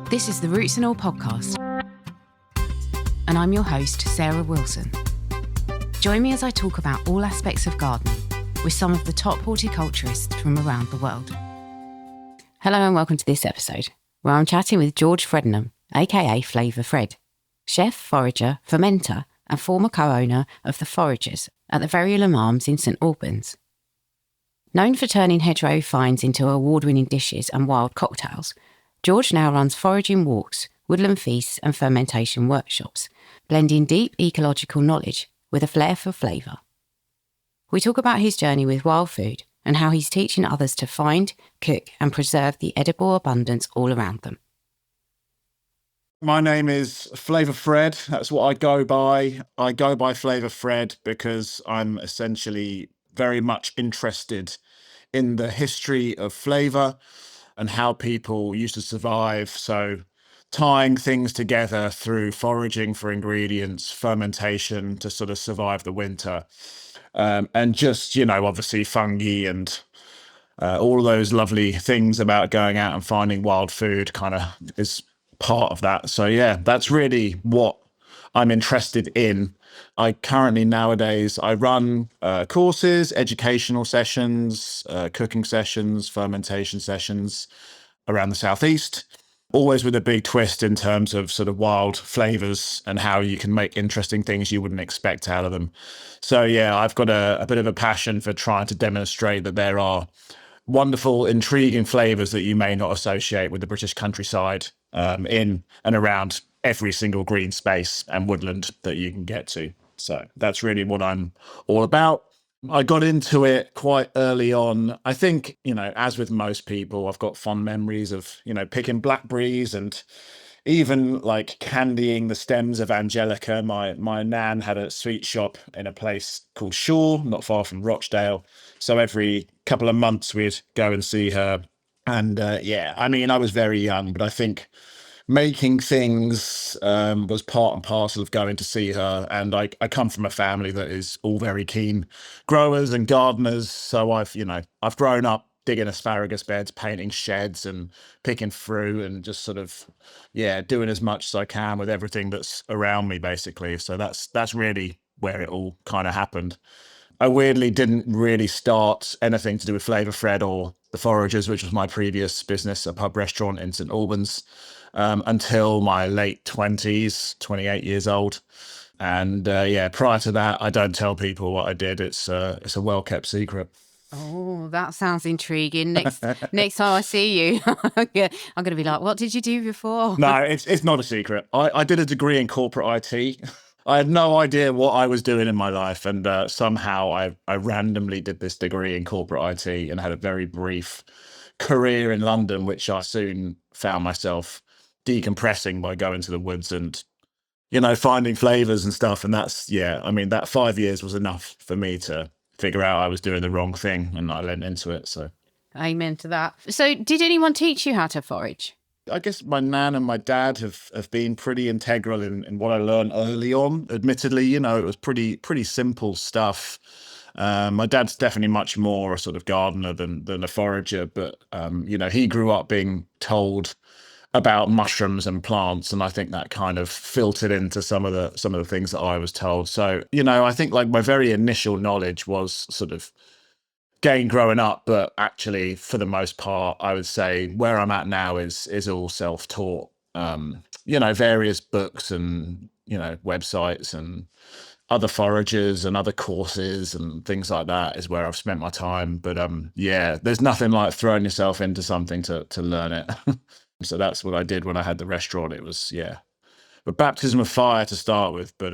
This is the Roots and All podcast, and I'm your host, Sarah Wilson. Join me as I talk about all aspects of gardening with some of the top horticulturists from around the world. Hello and welcome to this episode, where I'm chatting with George Fredenham, aka Flavour Fred, chef, forager, fermenter, and former co-owner of the Foragers at the Verulam Arms in St Albans. Known for turning hedgerow finds into award-winning dishes and wild cocktails, George now runs foraging walks, woodland feasts and fermentation workshops, blending deep ecological knowledge with a flair for flavour. We talk about his journey with wild food and how he's teaching others to find, cook and preserve the edible abundance all around them. My name is Flavour Fred. That's what I go by. I go by Flavour Fred because I'm essentially very much interested in the history of flavour and how people used to survive. So tying things together through foraging for ingredients, fermentation to sort of survive the winter. And just, obviously fungi and all those lovely things about going out and finding wild food kind of is part of that. So yeah, that's really what I'm interested in. I currently nowadays, I run courses, educational sessions, cooking sessions, fermentation sessions around the southeast, always with a big twist in terms of sort of wild flavors and how you can make interesting things you wouldn't expect out of them. So yeah, I've got a bit of a passion for trying to demonstrate that there are wonderful, intriguing flavors that you may not associate with the British countryside in and around every single green space and woodland that you can get to. So that's really what I'm all about. I got into it quite early on. I think, as with most people, I've got fond memories of, picking blackberries and even like candying the stems of Angelica. My nan had a sweet shop in a place called Shaw, not far from Rochdale. So every couple of months we'd go and see her. And I was very young, but I think making things was part and parcel of going to see her. And I come from a family that is all very keen growers and gardeners. So I've grown up digging asparagus beds, painting sheds and picking fruit and just sort of, doing as much as I can with everything that's around me, basically. So that's really where it all kind of happened. I weirdly didn't really start anything to do with Flavour Fred or the Foragers, which was my previous business, a pub restaurant in St Albans, until my late 20s, 28 years old. And prior to that, I don't tell people what I did. It's a well-kept secret. Oh, that sounds intriguing. Next time I see you, I'm going to be like, what did you do before? No, it's not a secret. I did a degree in corporate IT. I had no idea what I was doing in my life. And somehow I randomly did this degree in corporate IT and had a very brief career in London, which I soon found myself decompressing by going to the woods and, finding flavors and stuff. And that 5 years was enough for me to figure out I was doing the wrong thing, and I lent into it. So amen to that. So did anyone teach you how to forage? I guess my nan and my dad have been pretty integral in what I learned early on. Admittedly, it was pretty simple stuff. My dad's definitely much more a sort of gardener than a forager, but he grew up being told about mushrooms and plants, and I think that kind of filtered into some of the things that I was told. So I think like my very initial knowledge was sort of gained growing up, but actually for the most part I would say where I'm at now is all self-taught. Various books and websites and other foragers and other courses and things like that is where I've spent my time. But there's nothing like throwing yourself into something to learn it. So that's what I did when I had the restaurant. It was a baptism of fire to start with, but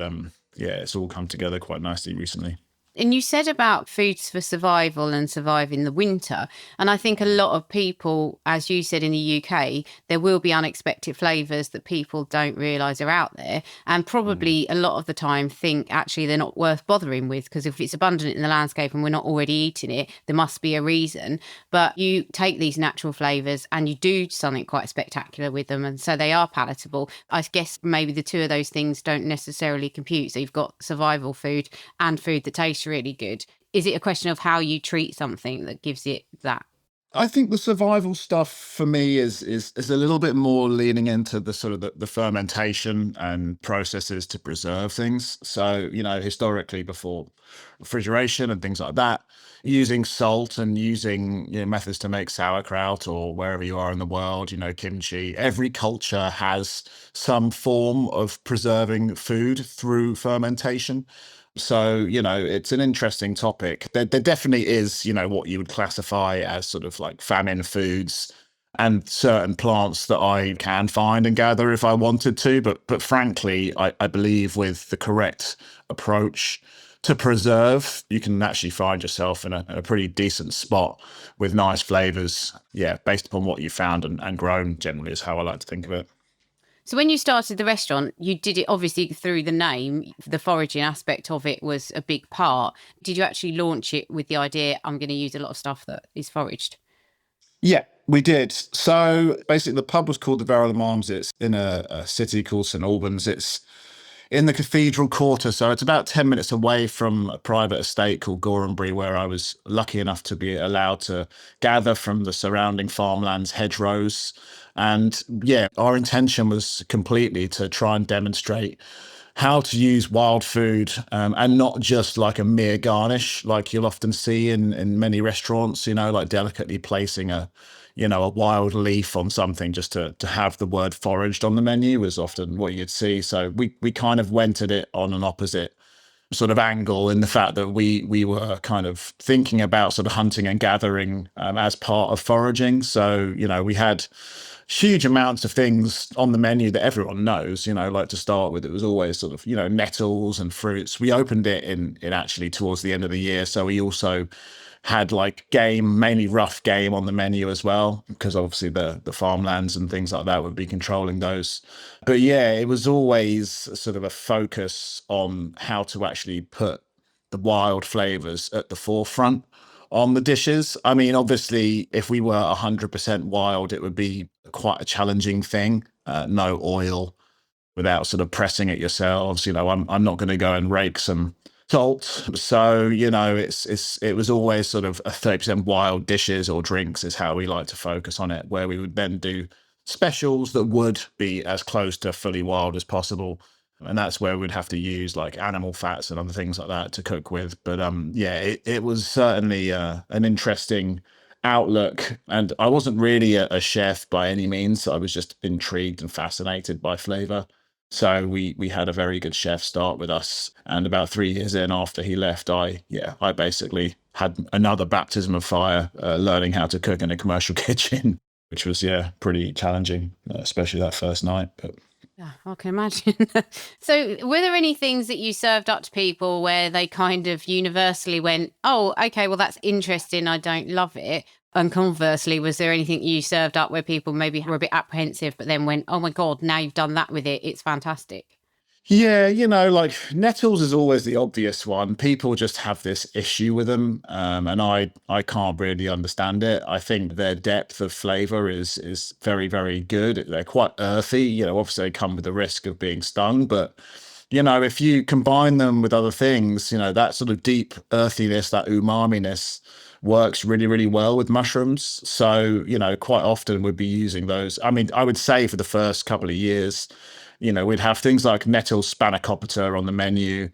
it's all come together quite nicely recently. And you said about foods for survival and surviving the winter. And I think a lot of people, as you said, in the UK, there will be unexpected flavours that people don't realise are out there. And probably a lot of the time think actually they're not worth bothering with, because if it's abundant in the landscape and we're not already eating it, there must be a reason. But you take these natural flavours and you do something quite spectacular with them. And so they are palatable. I guess maybe the two of those things don't necessarily compute. So you've got survival food and food that tastes really good. Is it a question of how you treat something that gives it that? I think the survival stuff for me is a little bit more leaning into the sort of the fermentation and processes to preserve things. So, historically before refrigeration and things like that, using salt and using methods to make sauerkraut or wherever you are in the world, kimchi. Every culture has some form of preserving food through fermentation. So, it's an interesting topic. There definitely is, what you would classify as sort of like famine foods and certain plants that I can find and gather if I wanted to. But frankly, I believe with the correct approach to preserve, you can actually find yourself in a pretty decent spot with nice flavors. Yeah, based upon what you found and grown, generally is how I like to think of it. So when you started the restaurant, you did it obviously through the name. The foraging aspect of it was a big part. Did you actually launch it with the idea, I'm going to use a lot of stuff that is foraged? Yeah, we did. So basically, the pub was called the Verulam Arms. It's in a city called St Albans. It's in the Cathedral Quarter, so it's about 10 minutes away from a private estate called Gorenbury, where I was lucky enough to be allowed to gather from the surrounding farmlands, hedgerows. And yeah, our intention was completely to try and demonstrate how to use wild food, and not just like a mere garnish like you'll often see in many restaurants, like delicately placing a wild leaf on something just to have the word foraged on the menu was often what you'd see. So we kind of went at it on an opposite sort of angle in the fact that we were kind of thinking about sort of hunting and gathering as part of foraging. So, we had huge amounts of things on the menu that everyone knows, like to start with, it was always sort of, nettles and fruits. We opened it in actually towards the end of the year. So we also had like game, mainly rough game on the menu as well, because obviously the farmlands and things like that would be controlling those. But yeah, it was always sort of a focus on how to actually put the wild flavors at the forefront on the dishes. I mean, obviously, if we were 100% wild, it would be quite a challenging thing. No oil, without sort of pressing it yourselves. I'm not going to go and rake some salt. So, it was always sort of a 30% wild dishes or drinks is how we like to focus on it, where we would then do specials that would be as close to fully wild as possible. And that's where we'd have to use like animal fats and other things like that to cook with. But yeah, it was certainly an interesting outlook. And I wasn't really a chef by any means. I was just intrigued and fascinated by flavor. So we had a very good chef start with us. And about 3 years in after he left, I basically had another baptism of fire, learning how to cook in a commercial kitchen, which was, pretty challenging, especially that first night. But yeah, I can imagine. So were there any things that you served up to people where they kind of universally went, oh, okay, well, that's interesting, I don't love it? And conversely, was there anything you served up where people maybe were a bit apprehensive, but then went, oh my God, now you've done that with it, it's fantastic? yeah, like nettles is always the obvious one. People just have this issue with them, and I can't really understand it. I think their depth of flavor is very, very good. They're quite earthy. Obviously they come with the risk of being stung, but if you combine them with other things, that sort of deep earthiness, that umami-ness works really, really well with mushrooms. So, quite often we'd be using those. I mean, I would say for the first couple of years, we'd have things like nettle spanakopita on the menu.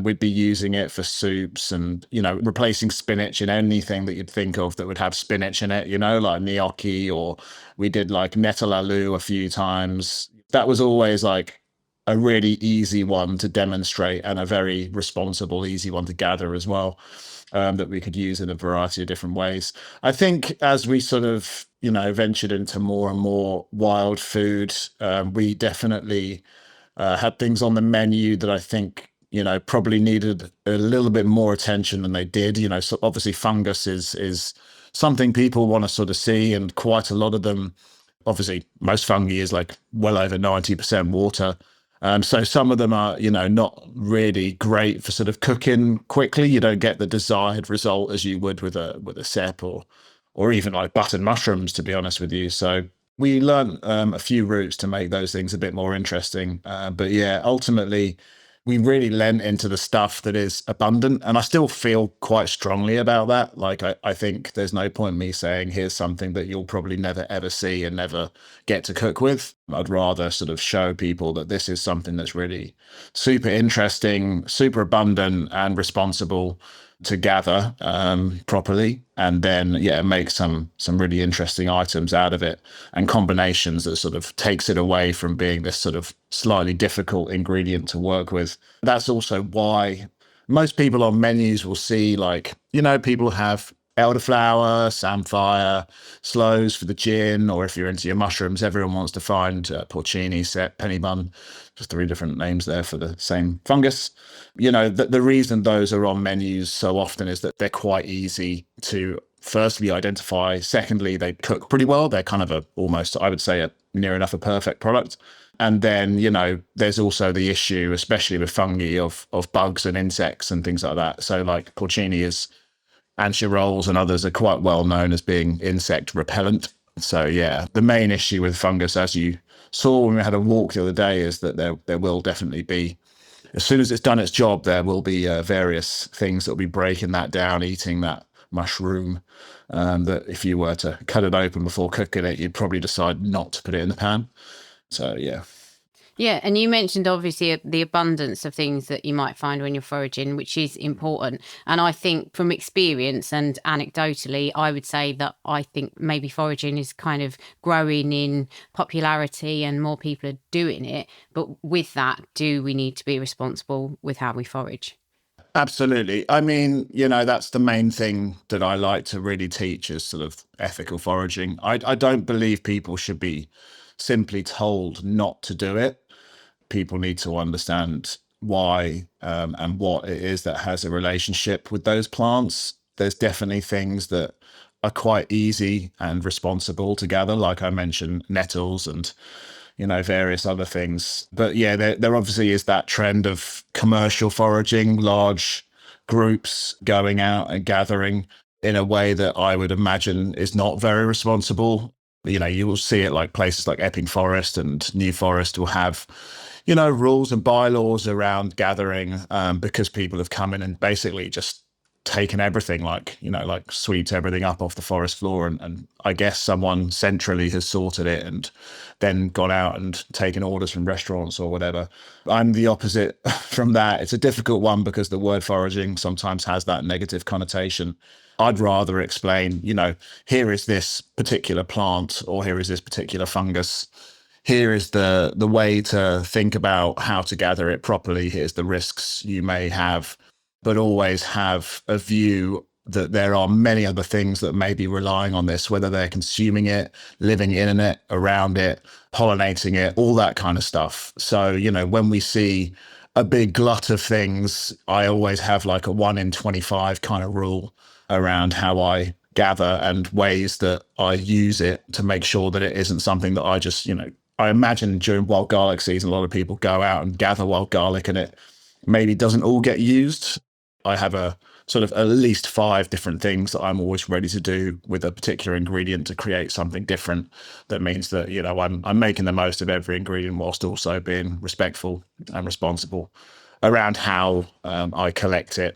We'd be using it for soups and, replacing spinach in anything that you'd think of that would have spinach in it, like gnocchi, or we did like nettle aloo a few times. That was always like a really easy one to demonstrate and a very responsible, easy one to gather as well, that we could use in a variety of different ways. I think as we sort of, ventured into more and more wild food, we definitely had things on the menu that I think, probably needed a little bit more attention than they did. So obviously fungus is something people want to sort of see, and quite a lot of them, obviously most fungi is like well over 90% water. So some of them are, not really great for sort of cooking quickly. You don't get the desired result as you would with a cep or even like button mushrooms, to be honest with you. So we learned a few routes to make those things a bit more interesting. But yeah, ultimately we really lent into the stuff that is abundant. And I still feel quite strongly about that. Like, I think there's no point me saying, here's something that you'll probably never, ever see and never get to cook with. I'd rather sort of show people that this is something that's really super interesting, super abundant and responsible to gather properly, and then make some really interesting items out of it, and combinations that sort of takes it away from being this sort of slightly difficult ingredient to work with. That's also why most people on menus will see, like, people have elderflower, samphire, sloes for the gin, or if you're into your mushrooms, everyone wants to find porcini, set, penny bun, just 3 different names there for the same fungus. The reason those are on menus so often is that they're quite easy to firstly identify. Secondly, they cook pretty well. They're kind of almost, I would say, near enough a perfect product. And then, there's also the issue, especially with fungi, of bugs and insects and things like that. So like porcini and rolls and others are quite well known as being insect repellent. So the main issue with fungus, as you saw when we had a walk the other day, is that there will definitely be, as soon as it's done its job, there will be various things that will be breaking that down, eating that mushroom, that if you were to cut it open before cooking it, you'd probably decide not to put it in the pan. So Yeah, and you mentioned obviously the abundance of things that you might find when you're foraging, which is important. And I think from experience and anecdotally, I would say that I think maybe foraging is kind of growing in popularity and more people are doing it. But with that, do we need to be responsible with how we forage? Absolutely. I mean, that's the main thing that I like to really teach, is sort of ethical foraging. I don't believe people should be simply told not to do it. People need to understand why and what it is that has a relationship with those plants. There's definitely things that are quite easy and responsible to gather, like I mentioned, nettles and various other things. But there obviously is that trend of commercial foraging, large groups going out and gathering in a way that I would imagine is not very responsible. You will see it like places like Epping Forest and New Forest will have, rules and bylaws around gathering, because people have come in and basically just taken everything, like sweeps everything up off the forest floor. And I guess someone centrally has sorted it and then gone out and taken orders from restaurants or whatever. I'm the opposite from that. It's a difficult one because the word foraging sometimes has that negative connotation. I'd rather explain, here is this particular plant, or here is this particular fungus. Here is the way to think about how to gather it properly. Here's the risks you may have, but always have a view that there are many other things that may be relying on this, whether they're consuming it, living in it, around it, pollinating it, all that kind of stuff. So, when we see a big glut of things, I always have like a 1 in 25 kind of rule around how I gather and ways that I use it to make sure that it isn't something that I just, I imagine during wild garlic season, a lot of people go out and gather wild garlic and it maybe doesn't all get used. I have a sort of at least 5 different things that I'm always ready to do with a particular ingredient to create something different. That means that, I'm making the most of every ingredient whilst also being respectful and responsible around how I collect it.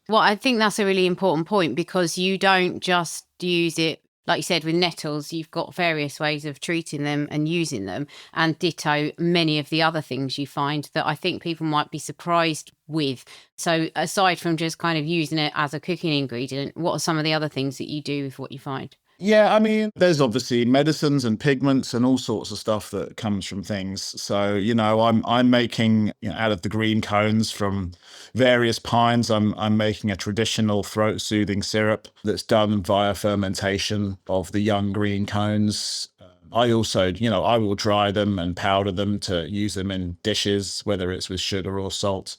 Well, I think that's a really important point, because you don't just use it, like you said, with nettles. You've got various ways of treating them and using them, and ditto many of the other things you find that I think people might be surprised with. So aside from just kind of using it as a cooking ingredient, what are some of the other things that you do with what you find? Yeah, I mean, there's obviously medicines and pigments and all sorts of stuff that comes from things. So, I'm making, out of the green cones from various pines, I'm making a traditional throat soothing syrup that's done via fermentation of the young green cones. I also, I will dry them and powder them to use them in dishes, whether it's with sugar or salt.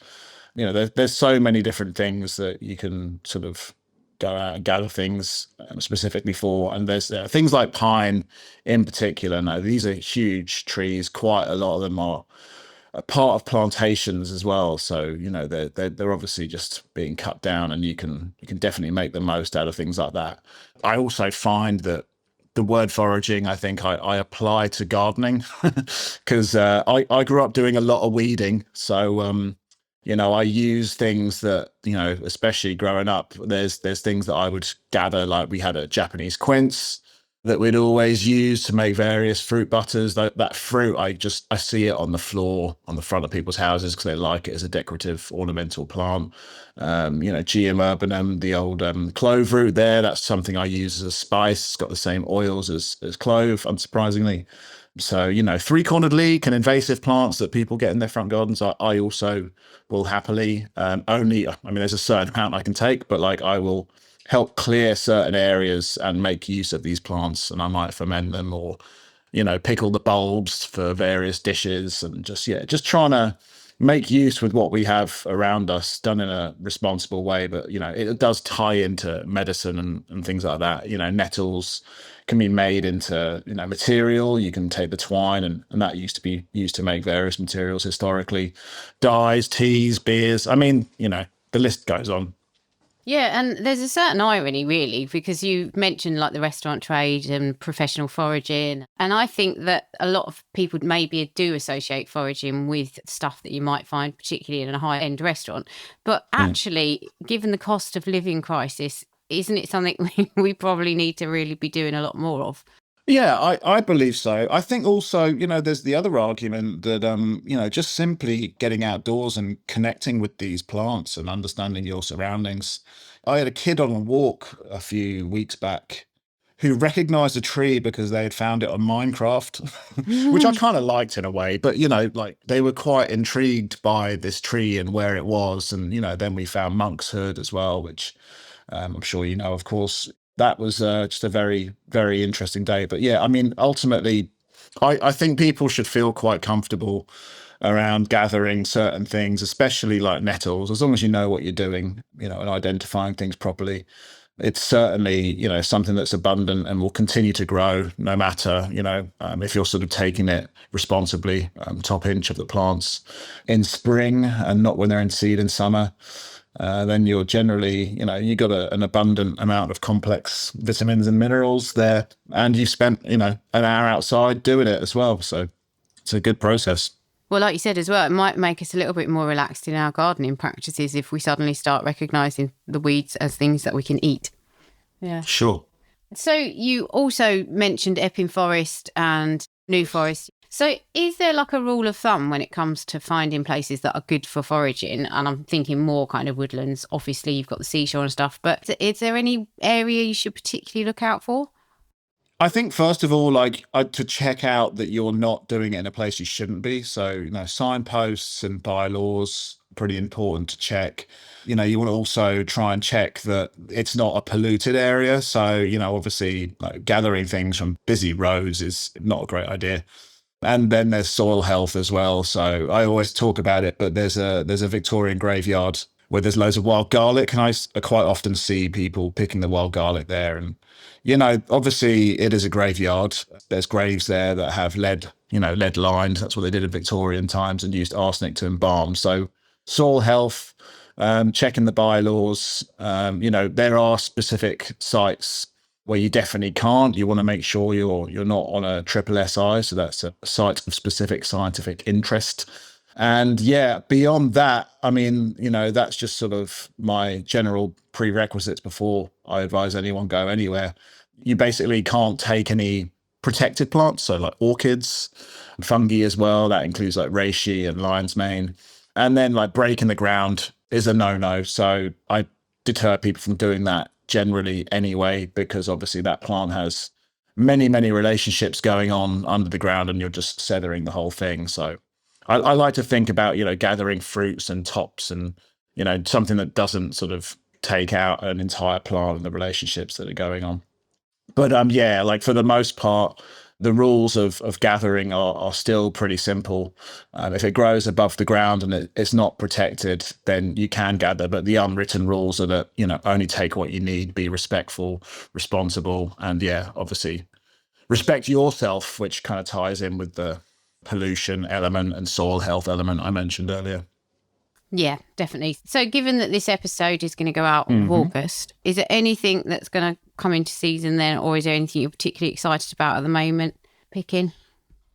There's so many different things that you can sort of go out and gather things specifically for. And there's things like pine in particular. Now, these are huge trees. Quite a lot of them are a part of plantations as well. So, they're obviously just being cut down, and you can definitely make the most out of things like that. I also find that the word foraging, I think I apply to gardening because I grew up doing a lot of weeding. So I use things that, especially growing up, there's things that I would gather, like we had a Japanese quince that we'd always use to make various fruit butters. That fruit, I see it on the floor, on the front of people's houses because they like it as a decorative ornamental plant. Geum urbanum, the old clove root there, that's something I use as a spice. It's got the same oils as clove, unsurprisingly. So, three-cornered leek and invasive plants that people get in their front gardens, I also will happily there's a certain amount I can take, but like I will help clear certain areas and make use of these plants, and I might ferment them or, pickle the bulbs for various dishes, and just trying to make use with what we have around us, done in a responsible way. But, it does tie into medicine and things like that. Nettles can be made into, material. You can take the twine and that used to be used to make various materials historically. Dyes, teas, beers. I mean, the list goes on. Yeah, and there's a certain irony, really, because you mentioned like the restaurant trade and professional foraging. And I think that a lot of people maybe do associate foraging with stuff that you might find, particularly in a high-end restaurant. But actually, given the cost of living crisis, isn't it something we probably need to really be doing a lot more of? Yeah, I believe so. I think also, there's the other argument that, just simply getting outdoors and connecting with these plants and understanding your surroundings. I had a kid on a walk a few weeks back who recognized a tree because they had found it on Minecraft, which I kind of liked in a way. But, like they were quite intrigued by this tree and where it was. And, then we found Monk's Hood as well, which I'm sure of course. That was just a very, very interesting day. But yeah, I mean, ultimately, I think people should feel quite comfortable around gathering certain things, especially like nettles, as long as you know what you're doing, and identifying things properly. It's certainly, something that's abundant and will continue to grow no matter, if you're sort of taking it responsibly, top inch of the plants in spring and not when they're in seed in summer. Then you're generally, you got an abundant amount of complex vitamins and minerals there, and you spent, an hour outside doing it as well. So it's a good process. Well, like you said as well, it might make us a little bit more relaxed in our gardening practices if we suddenly start recognising the weeds as things that we can eat. Yeah. Sure. So you also mentioned Epping Forest and New Forest. So is there like a rule of thumb when it comes to finding places that are good for foraging? And I'm thinking more kind of woodlands. Obviously, you've got the seashore and stuff, but is there any area you should particularly look out for? I think, first of all, to check out that you're not doing it in a place you shouldn't be. So, signposts and bylaws, pretty important to check. You want to also try and check that it's not a polluted area. So, obviously, gathering things from busy roads is not a great idea. And then there's soil health as well. So I always talk about it, but there's a Victorian graveyard where there's loads of wild garlic, and I quite often see people picking the wild garlic there. And, obviously it is a graveyard. There's graves there that have lead lined. That's what they did in Victorian times and used arsenic to embalm. So soil health, checking the bylaws, there are specific sites where you definitely can't. You want to make sure you're not on a triple SI, so that's a site of specific scientific interest. And yeah, beyond that, I mean, that's just sort of my general prerequisites before I advise anyone go anywhere. You basically can't take any protected plants, so like orchids, fungi as well. That includes like reishi and lion's mane. And then like breaking the ground is a no-no. So I deter people from doing that generally anyway, because obviously that plant has many, many relationships going on under the ground and you're just feathering the whole thing. So I like to think about, gathering fruits and tops and, something that doesn't sort of take out an entire plant and the relationships that are going on. But for the most part, the rules of gathering are still pretty simple. If it grows above the ground and it's not protected, then you can gather. But the unwritten rules are that, only take what you need, be respectful, responsible, and obviously respect yourself, which kind of ties in with the pollution element and soil health element I mentioned earlier. Yeah, definitely. So given that this episode is going to go out in August, is there anything that's going to come into season then, or is there anything you're particularly excited about at the moment picking?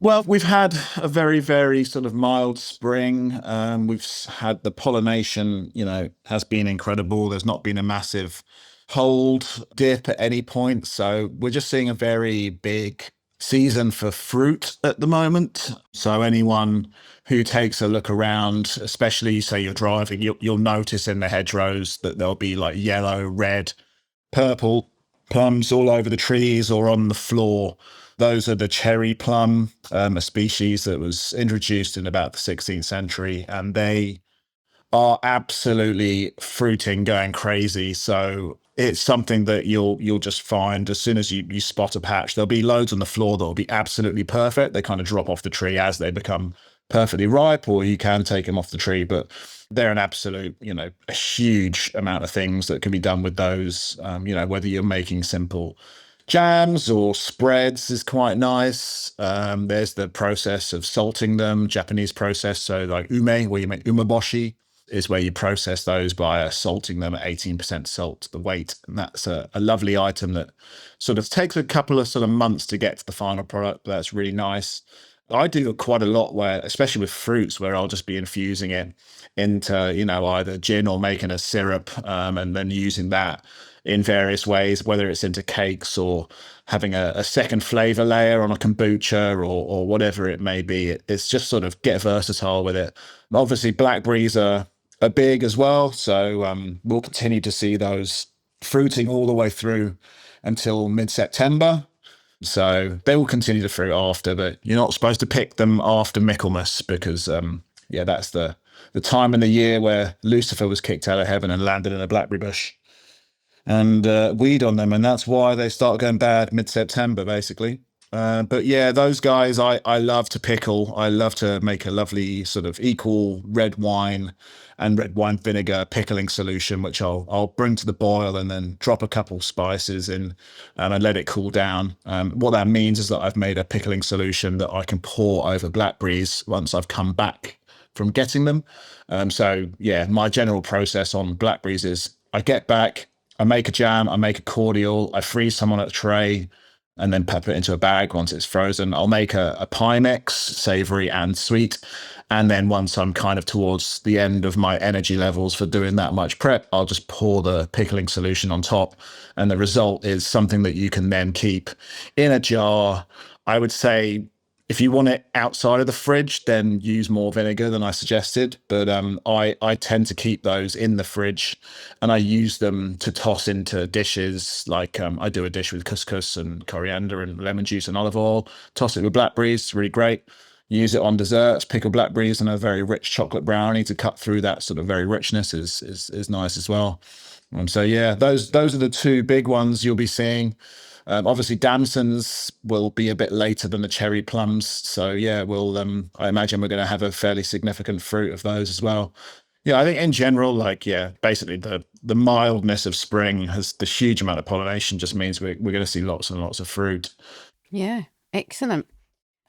Well, we've had a very, very sort of mild spring. We've had the pollination, has been incredible. There's not been a massive hold dip at any point. So we're just seeing a very big season for fruit at the moment. So anyone who takes a look around, especially say you're driving, you'll notice in the hedgerows that there'll be like yellow, red, purple plums all over the trees or on the floor. Those are the cherry plum, a species that was introduced in about the 16th century, and they are absolutely fruiting, going crazy. So it's something that you'll just find as soon as you spot a patch. There'll be loads on the floor that'll be absolutely perfect. They kind of drop off the tree as they become perfectly ripe, or you can take them off the tree, but they're an absolute, a huge amount of things that can be done with those. Whether you're making simple jams or spreads is quite nice. There's the process of salting them, Japanese process. So like ume, where you make umeboshi, is where you process those by salting them at 18% salt, the weight. And that's a lovely item that sort of takes a couple of sort of months to get to the final product. But that's really nice. I do quite a lot where, especially with fruits, where I'll just be infusing it into, either gin or making a syrup, and then using that in various ways, whether it's into cakes or having a second flavor layer on a kombucha or whatever it may be. It's just sort of get versatile with it. Obviously, blackberries are big as well. So we'll continue to see those fruiting all the way through until mid-September. So they will continue to fruit after, but you're not supposed to pick them after Michaelmas because, that's the time in the year where Lucifer was kicked out of heaven and landed in a blackberry bush and weed on them. And that's why they start going bad mid-September, basically. But yeah, those guys I love to pickle. I love to make a lovely sort of equal red wine and red wine vinegar pickling solution, which I'll bring to the boil and then drop a couple spices in and let it cool down. What that means is that I've made a pickling solution that I can pour over blackberries once I've come back from getting them. So yeah, my general process on blackberries is I get back, I make a jam, I make a cordial, I freeze some on a tray, and then pepper it into a bag once it's frozen. I'll make a pie mix, savory and sweet. And then once I'm kind of towards the end of my energy levels for doing that much prep, I'll just pour the pickling solution on top. And the result is something that you can then keep in a jar. I would say if you want it outside of the fridge, then use more vinegar than I suggested. But I tend to keep those in the fridge, and I use them to toss into dishes. Like I do a dish with couscous and coriander and lemon juice and olive oil. Toss it with blackberries, it's really great. Use it on desserts, pickled blackberries and a very rich chocolate brownie to cut through that sort of very richness is nice as well. So yeah, those are the two big ones you'll be seeing. Obviously, damsons will be a bit later than the cherry plums. So yeah, I imagine we're going to have a fairly significant fruit of those as well. Yeah, I think in general, basically the mildness of spring has the huge amount of pollination just means we're going to see lots and lots of fruit. Yeah, excellent.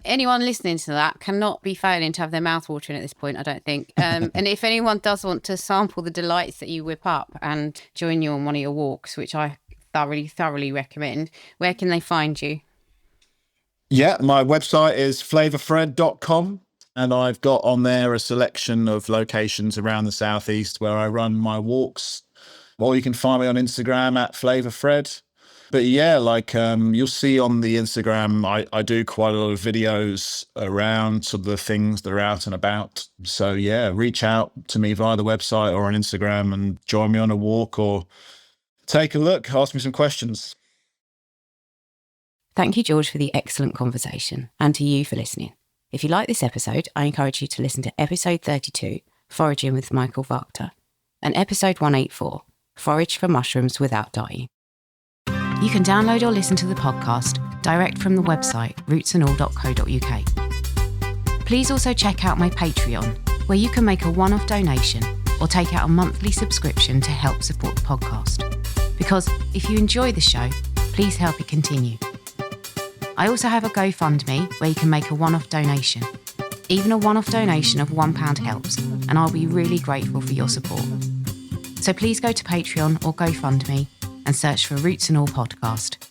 Anyone listening to that cannot be failing to have their mouth watering at this point, I don't think. And if anyone does want to sample the delights that you whip up and join you on one of your walks, which I thoroughly recommend, where can they find you? Yeah, my website is flavourfred.com, and I've got on there a selection of locations around the southeast where I run my walks. Or you can find me on Instagram at Flavour Fred. But yeah, you'll see on the Instagram, I do quite a lot of videos around sort of the things that are out and about. So yeah, reach out to me via the website or on Instagram and join me on a walk or take a look, ask me some questions. Thank you, George, for the excellent conversation, and to you for listening. If you like this episode, I encourage you to listen to episode 32, Foraging with Michael Wachter, and episode 184, Forage for Mushrooms Without Dying. You can download or listen to the podcast direct from the website rootsandall.co.uk. Please also check out my Patreon, where you can make a one-off donation or take out a monthly subscription to help support the podcast. Because if you enjoy the show, please help it continue. I also have a GoFundMe where you can make a one-off donation. Even a one-off donation of £1 helps, and I'll be really grateful for your support. So please go to Patreon or GoFundMe and search for Roots and All Podcast.